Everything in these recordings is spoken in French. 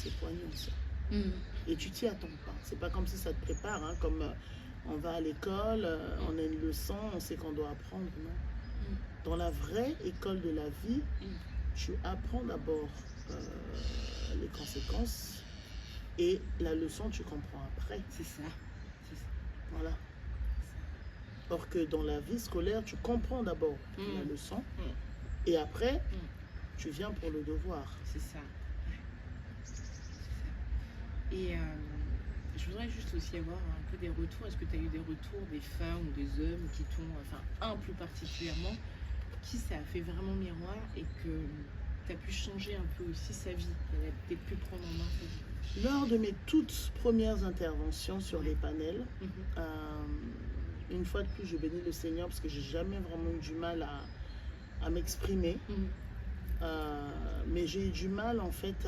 c'est poignant ça. Et tu t'y attends pas. C'est pas comme si ça te prépare, hein, comme on va à l'école, on a une leçon, on sait qu'on doit apprendre, non. Dans la vraie école de la vie, tu apprends d'abord les conséquences et la leçon tu comprends après. C'est ça. Voilà. Or que dans la vie scolaire, tu comprends d'abord la leçon et après, tu viens pour le devoir. C'est ça. Et je voudrais juste aussi avoir un peu des retours. Est-ce que tu as eu des retours des femmes ou des hommes qui t'ont, enfin un plus particulièrement, qui ça a fait vraiment miroir et que tu as pu changer un peu aussi sa vie, elle a peut-être pu prendre en main sa vie? Lors de mes toutes premières interventions sur les panels, une fois de plus, je bénis le Seigneur parce que j'ai jamais vraiment eu du mal à m'exprimer. Mais j'ai eu du mal en fait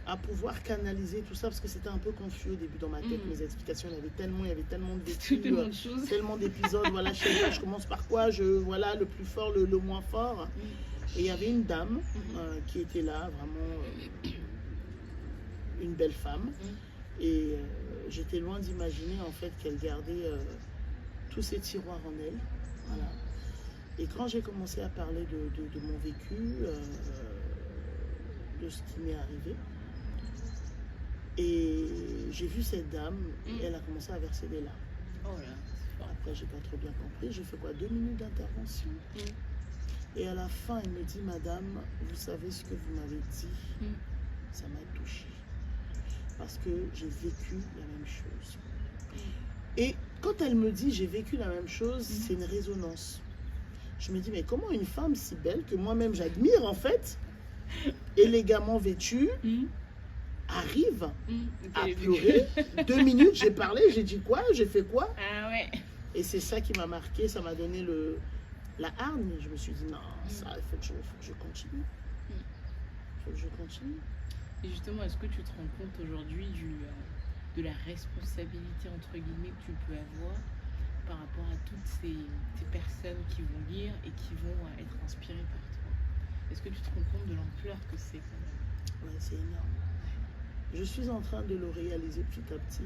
à pouvoir canaliser tout ça parce que c'était un peu confus au début dans ma tête. Mes explications, il y avait tellement de vécu, tellement d'épisodes. Voilà, je commence par quoi, voilà, le plus fort, le moins fort. Et il y avait une dame qui était là, vraiment une belle femme. Et j'étais loin d'imaginer en fait qu'elle gardait tous ces tiroirs en elle. Voilà. Et quand j'ai commencé à parler de mon vécu, de ce qui m'est arrivé, et j'ai vu cette dame, elle a commencé à verser des larmes. Oh là. Après, j'ai pas trop bien compris. J'ai fait quoi, 2 minutes d'intervention. Et à la fin, elle me dit, madame, vous savez ce que vous m'avez dit, ça m'a touchée. Parce que j'ai vécu la même chose. Et quand elle me dit j'ai vécu la même chose, c'est une résonance. Je me dis, mais comment une femme si belle, que moi-même j'admire en fait, élégamment vêtue, arrive à pleurer. 2 minutes, j'ai parlé, j'ai dit quoi, j'ai fait quoi. Ah ouais. Et c'est ça qui m'a marqué, ça m'a donné la hargne. Je me suis dit, non, ça, il faut que je continue. Il faut que je continue. Et justement, est-ce que tu te rends compte aujourd'hui de la responsabilité, entre guillemets, que tu peux avoir par rapport à toutes ces personnes qui vont lire et qui vont être inspirées par toi? Est-ce que tu te rends compte de l'ampleur que c'est quand même? Ouais, c'est énorme. Je suis en train de le réaliser petit à petit.